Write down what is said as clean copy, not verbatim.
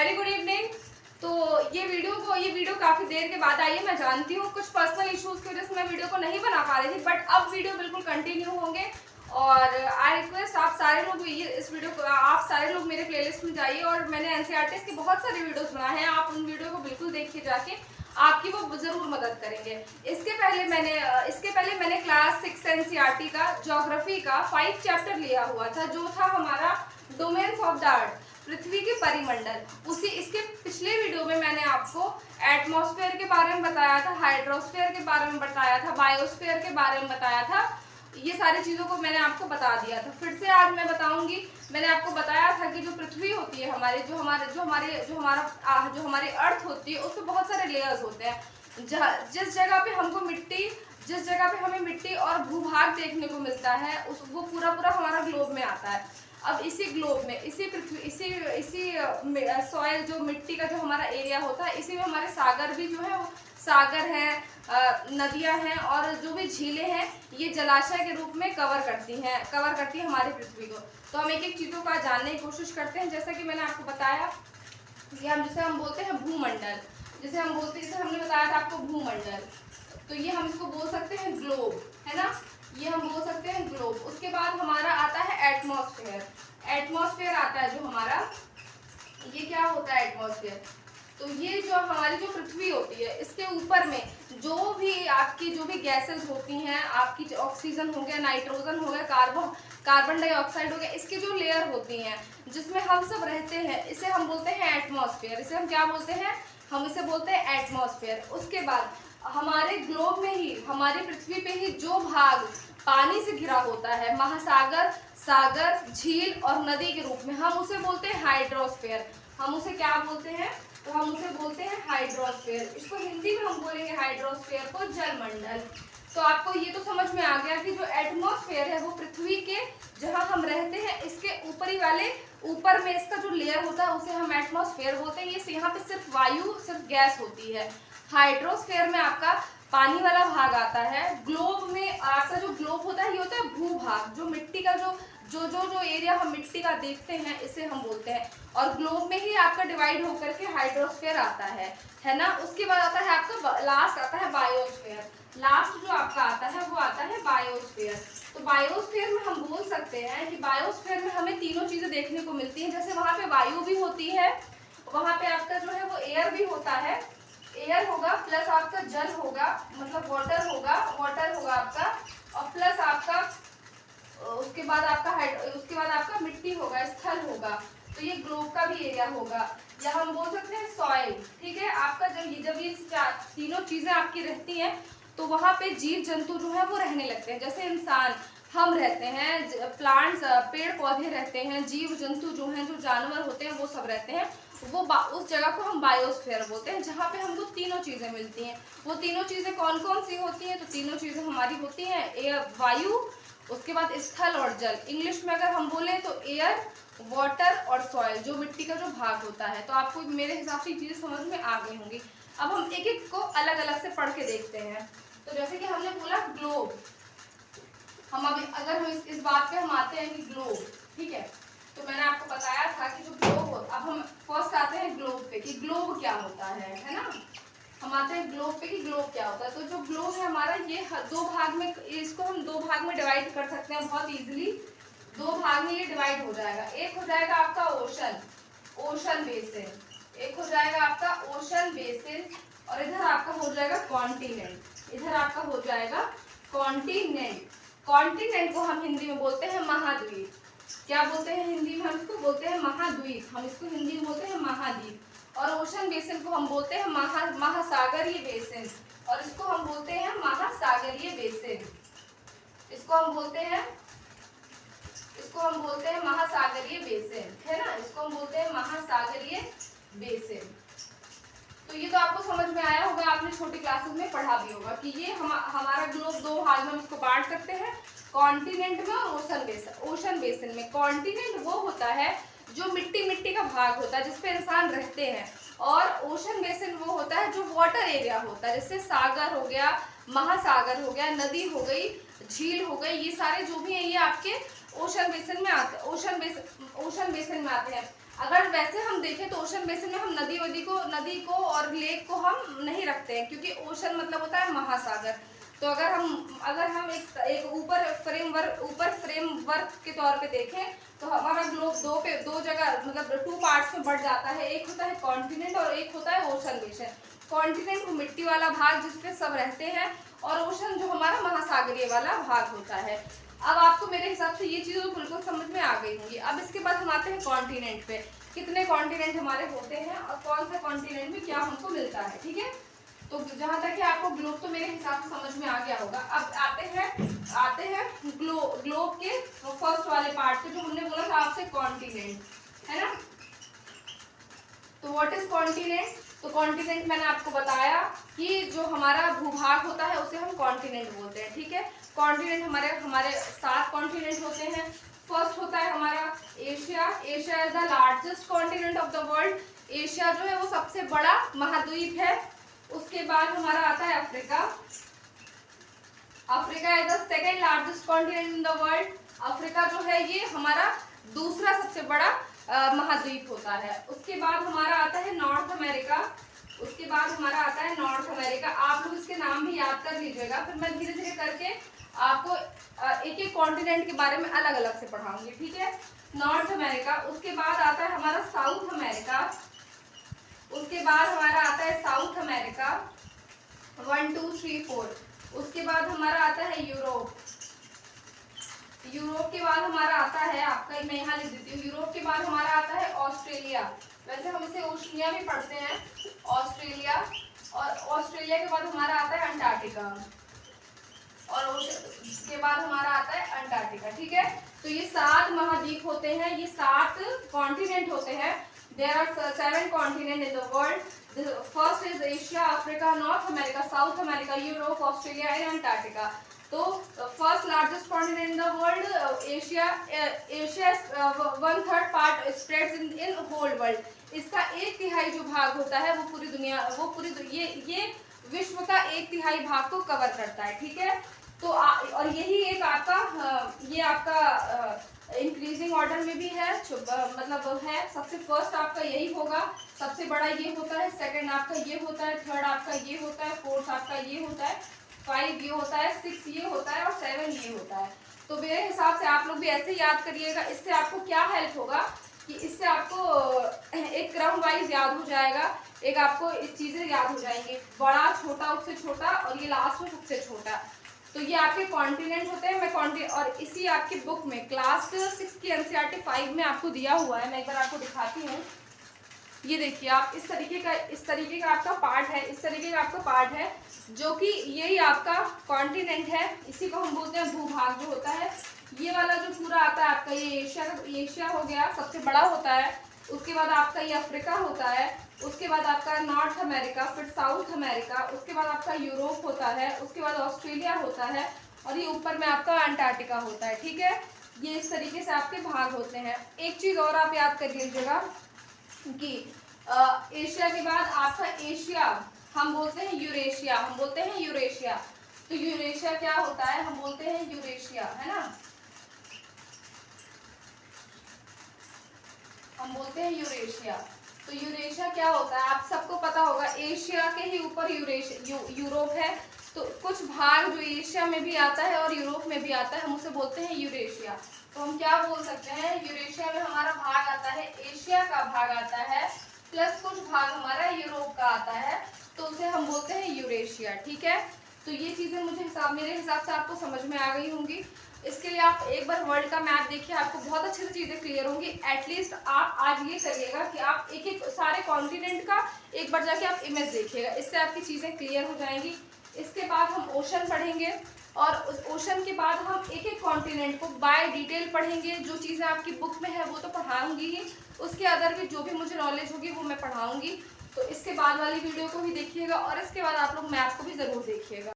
Very good evening. तो ये video काफ़ी देर के बाद आई है। मैं जानती हूँ कुछ पर्सनल इश्यूज़ की वजह से मैं वीडियो को नहीं बना पा रही थी, बट अब वीडियो बिल्कुल कंटिन्यू होंगे। और आई रिक्वेस्ट आप सारे लोग मेरे प्लेलिस्ट में जाइए। और मैंने एनसीईआरटी के बहुत सारे वीडियोस बनाए हैं, आप उन वीडियो को बिल्कुल देखिए जाके, आपकी वो ज़रूर मदद करेंगे। इसके पहले मैंने क्लास 6 एनसीईआरटी का ज्योग्राफी का 5 चैप्टर लिया हुआ था, जो था हमारा डोमेन्स ऑफ द अर्थ, पृथ्वी के परिमंडल। इसके पिछले वीडियो में मैंने आपको एटमॉस्फेयर के बारे में बताया था, हाइड्रोस्फेयर के बारे में बताया था, बायोस्फेयर के बारे में बताया था। ये सारी चीज़ों को मैंने आपको बता दिया था। फिर से आज मैं बताऊंगी। मैंने आपको बताया था कि जो पृथ्वी होती है हमारी, जो हमारी अर्थ होती है, उसमें बहुत सारे लेयर्स होते हैं। जिस जगह पे हमें मिट्टी और भूभाग देखने को मिलता है, वो पूरा हमारा ग्लोब में आता है। अब इसी ग्लोब में, इसी सॉइल, जो मिट्टी का जो हमारा एरिया होता है, इसी में हमारे सागर भी जो है, वो सागर हैं, नदियां हैं, और जो भी झीलें हैं, ये जलाशय के रूप में कवर करती है हमारी पृथ्वी को। तो हम एक एक चीज़ों का जानने की कोशिश करते हैं। जैसा कि मैंने आपको बताया, जिसे हम बोलते हैं भूमंडल, जैसे हमने बताया था आपको भूमंडल, तो ये हम इसको बोल सकते हैं ग्लोब, है ना, ये हम बोल सकते हैं ग्लोब। उसके बाद हमारा आता है एटमॉस्फेयर आता है जो हमारा, ये क्या होता है एटमॉस्फेयर। तो ये जो हमारी जो पृथ्वी होती है, इसके ऊपर में जो भी गैसेस होती हैं, आपकी ऑक्सीजन हो गया, नाइट्रोजन हो गया, कार्बन डाइऑक्साइड हो गया, इसकी जो लेयर होती हैं जिसमें हम सब रहते हैं, इसे हम बोलते हैं एटमॉस्फेयर। इसे हम क्या बोलते हैं? हम इसे बोलते हैं एटमॉस्फेयर। उसके बाद हमारे ग्लोब में ही, हमारी पृथ्वी पे ही जो भाग पानी से घिरा होता है, महासागर, सागर, झील और नदी के रूप में, हम उसे बोलते हैं हाइड्रोस्फेयर। हम उसे क्या बोलते हैं? तो हम उसे बोलते हैं हाइड्रोस्फेयर। इसको हिंदी में हम बोलेंगे हाइड्रोस्फेयर को जलमंडल। तो आपको ये तो समझ में आ गया कि जो एटमॉस्फेयर है वो पृथ्वी के, जहां हम रहते हैं, इसके ऊपर में इसका जो लेयर होता है उसे हम एटमॉस्फेयर बोलते हैं। ये यहाँ पे सिर्फ वायु, सिर्फ गैस होती है। हाइड्रोस्फेयर में आपका पानी वाला भाग आता है। ग्लोब में आपका जो ग्लोब होता है, ये होता है भूभाग, जो मिट्टी का जो एरिया हम मिट्टी का देखते हैं, इसे हम बोलते हैं। और ग्लोब में ही आपका डिवाइड होकर के हाइड्रोस्फेयर आता है ना। उसके बाद आता है आपका लास्ट आता है बायोस्फेयर। लास्ट जो आपका आता है वो आता है बायोस्फेयर। तो बायोस्फेयर में हम बोल सकते हैं कि बायोस्फेयर में हमें तीनों चीजें देखने को मिलती हैं। जैसे वहां पे वायु भी होती है, वहां पे आपका जो है वो एयर भी होता है, एयर होगा, प्लस आपका जल होगा, मतलब वाटर होगा आपका, और प्लस आपका उसके बाद आपका मिट्टी होगा, स्थल होगा। तो ये ग्लोब का भी एरिया होगा, या हम बोल सकते हैं सॉइल। ठीक है, आपका जब ये तीनों चीजें आपकी रहती हैं, तो वहां पे जीव जंतु जो है वो रहने लगते हैं। जैसे इंसान, हम रहते हैं, प्लांट्स, पेड़ पौधे रहते हैं, जीव जंतु जो हैं, जो जानवर होते हैं, वो सब रहते हैं। उस जगह को हम बायोस्फीयर बोलते हैं, जहाँ पे हमको तीनों चीजें मिलती हैं। वो तीनों चीजें कौन कौन सी होती हैं? तो तीनों चीजें हमारी होती हैं, एयर, वायु, उसके बाद स्थल और जल। इंग्लिश में अगर हम बोले तो एयर, वाटर और सॉइल, जो मिट्टी का जो भाग होता है। तो आपको मेरे हिसाब से चीजें समझ में आ गई होंगी। अब हम एक एक को अलग अलग से पढ़ के देखते हैं। तो जैसे कि हमने बोला ग्लोब, अगर हम इस बात पे हम आते हैं कि ग्लोब, ठीक है, तो मैंने आपको बताया था कि जो ग्लोब, अब हम फर्स्ट आते हैं ग्लोब पे कि ग्लोब क्या होता है ना। हम आते हैं ग्लोब पे कि ग्लोब क्या होता है। तो जो ग्लोब है हमारा, ये इसको हम दो भाग में डिवाइड कर सकते हैं बहुत इजीली। दो भाग में ये डिवाइड हो जाएगा। एक हो जाएगा आपका ओशन बेसिन, एक हो जाएगा आपका ओशन बेसिन, और इधर आपका हो जाएगा कॉन्टिनेंट। इधर आपका हो जाएगा कॉन्टिनेंट। कॉन्टिनेंट को हम हिंदी में बोलते हैं महाद्वीप। क्या बोलते हैं हिंदी में? हम इसको बोलते हैं महाद्वीप। हम इसको हिंदी में बोलते हैं महाद्वीप। और ओशन बेसिन को हम बोलते हैं महासागरीय बेसिन, और इसको हम बोलते हैं महासागरीय बेसिन। इसको हम बोलते हैं महासागरीय बेसिन, है ना। इसको हम बोलते हैं महासागरीय बेसिन। तो ये तो आपको समझ में आया होगा, आपने छोटी क्लासेस में पढ़ा भी होगा कि ये हमारा ग्लोब दो भाग में हम इसको बांट सकते हैं, कॉन्टिनेंट में और ओशन बेसिन में। कॉन्टिनेंट वो होता है जो मिट्टी का भाग होता है, जिसपे इंसान रहते हैं, और ओशन बेसिन वो होता है जो वाटर एरिया होता है, जैसे सागर हो गया, महासागर हो गया, नदी हो गई, झील हो गई, ये सारे जो भी हैं ये आपके ओशन बेसिन में आते हैं। अगर वैसे हम देखें तो ओशन बेसिन में हम नदी को और लेक को हम नहीं रखते हैं, क्योंकि ओशन मतलब होता है महासागर। तो अगर हम एक ऊपर फ्रेमवर्क के तौर पे देखें तो हमारा ग्लोब दो जगह मतलब 2 पार्ट्स में बढ़ जाता है। एक होता है कॉन्टिनेंट और एक होता है ओशन बेसिन। कॉन्टिनेंट वो मिट्टी वाला भाग जिसपे सब रहते हैं, और ओशन जो हमारा महासागरीय वाला भाग होता है। अब आपको मेरे हिसाब से ये चीज़ें बिल्कुल समझ में आ गई होंगी। अब इसके बाद हम आते हैं कॉन्टिनेंट पे, कितने कॉन्टिनेंट हमारे होते हैं और कौन से कॉन्टिनेंट में क्या हमको मिलता है, ठीक है। तो जहाँ तक कि आपको ग्लोब तो मेरे हिसाब से समझ में आ गया होगा। अब आते हैं ग्लोब के फर्स्ट वाले पार्ट पे, जो हमने बोला था आपसे कॉन्टिनेंट, है ना। तो व्हाट इज कॉन्टिनेंट? तो कॉन्टिनेंट मैंने आपको बताया कि जो हमारा भूभाग होता है उसे हम कॉन्टिनेंट बोलते हैं, ठीक है। कॉन्टिनेंट हमारे 7 कॉन्टिनेंट होते हैं। फर्स्ट होता है हमारा Asia. Asia is the largest continent of the world. Asia जो है वो सबसे बड़ा महाद्वीप है। उसके बाद हमारा आता है Africa. Africa is the second largest continent in the world. Africa जो है ये हमारा दूसरा सबसे बड़ा महाद्वीप होता है। उसके बाद हमारा आता है नॉर्थ अमेरिका। आप लोग इसके नाम भी याद कर लीजिएगा, फिर मैं धीरे धीरे करके आपको एक एक कॉन्टिनेंट के बारे में अलग अलग से पढ़ाऊंगी, ठीक है। North America. उसके बाद आता है हमारा साउथ अमेरिका। 1 2 3 4। उसके बाद हमारा आता है यूरोप। यूरोप के बाद हमारा आता है आपका, मैं यहाँ लिख देती हूँ। यूरोप के बाद हमारा आता है ऑस्ट्रेलिया। वैसे हम इसे ओशिनिया भी पढ़ते हैं, ऑस्ट्रेलिया। और ऑस्ट्रेलिया के बाद हमारा आता है अंटार्कटिका, और उसके बाद हमारा आता है अंटार्कटिका, ठीक है। तो ये 7 महाद्वीप होते हैं, ये 7 कॉन्टिनेंट होते हैं। There are 7 continent in the world. First is Asia, Africa, North America, South America, Europe, Australia and Antarctica. तो first largest continent in the world Asia. Asia 1/3 part spreads in whole world. इसका 1/3 जो भाग होता है वो पूरी दुनिया, ये विश्व का 1/3 भाग को कवर करता है, ठीक है। तो और यही एक आपका इंक्रीजिंग ऑर्डर में भी है, मतलब है सबसे फर्स्ट आपका यही होगा, सबसे बड़ा ये होता है, सेकंड आपका ये होता है, थर्ड आपका ये होता है, फोर्थ आपका ये होता है, 5 ये होता है, 6 ये होता है और 7 ये होता है। तो मेरे हिसाब से आप लोग भी ऐसे याद करिएगा। इससे आपको क्या हेल्प होगा कि इससे आपको एक क्रम वाइज याद हो जाएगा, एक आपको चीजें याद हो जाएंगी, बड़ा छोटा उससे छोटा और ये लास्ट में सबसे छोटा। तो ये आपके कॉन्टिनेंट होते हैं। और इसी आपकी बुक में क्लास 6 की एनसीईआरटी 5 में आपको दिया हुआ है, मैं एक बार आपको दिखाती हूँ। ये देखिए आप, इस तरीके का आपका पार्ट है, इस तरीके का आपका पार्ट है, जो कि यही आपका कॉन्टिनेंट है। इसी को हम बोलते हैं भूभाग जो होता है। ये वाला जो पूरा आता है आपका, ये एशिया हो गया, सबसे बड़ा होता है। उसके बाद आपका ये अफ्रीका होता है। उसके बाद आपका नॉर्थ अमेरिका, फिर साउथ अमेरिका। उसके बाद आपका यूरोप होता है। उसके बाद ऑस्ट्रेलिया होता है, और ये ऊपर में आपका अंटार्कटिका होता है, ठीक है। ये इस तरीके से आपके भाग होते हैं। एक चीज और आप याद कर लीजिएगा कि एशिया के बाद आपका एशिया हम बोलते हैं यूरेशिया। तो यूरेशिया क्या होता है? हम बोलते हैं यूरेशिया, है ना, हम बोलते हैं यूरेशिया। तो यूरेशिया क्या होता है आप सबको पता होगा। एशिया के ही ऊपर यूरोप है। तो कुछ भाग जो एशिया में भी आता है और यूरोप में भी आता है, हम उसे बोलते हैं यूरेशिया। तो हम क्या बोल सकते हैं, यूरेशिया में हमारा भाग आता है, एशिया का भाग आता है, प्लस कुछ भाग हमारा यूरोप का आता है, तो उसे हम बोलते हैं यूरेशिया, ठीक है। तो ये चीजें मेरे हिसाब से आपको समझ में आ गई होंगी। इसके लिए आप एक बार वर्ल्ड का मैप देखिए, आपको बहुत अच्छे से चीजें क्लियर होंगी। एटलीस्ट आप आज ये करिएगा कि आप एक एक सारे कॉन्टिनेंट का एक बार जाके आप इमेज देखिएगा, इससे आपकी चीजें क्लियर हो जाएंगी। इसके बाद हम ओशन पढ़ेंगे, और उस ओशन के बाद हम एक एक कॉन्टिनेंट को बाय डिटेल पढ़ेंगे। जो चीज़ें आपकी बुक में है वो तो पढ़ाऊंगी ही, उसके अदर भी जो भी मुझे नॉलेज होगी वो मैं पढ़ाऊंगी। तो इसके बाद वाली वीडियो को भी देखिएगा, और इसके बाद आप लोग मैप को भी ज़रूर देखिएगा।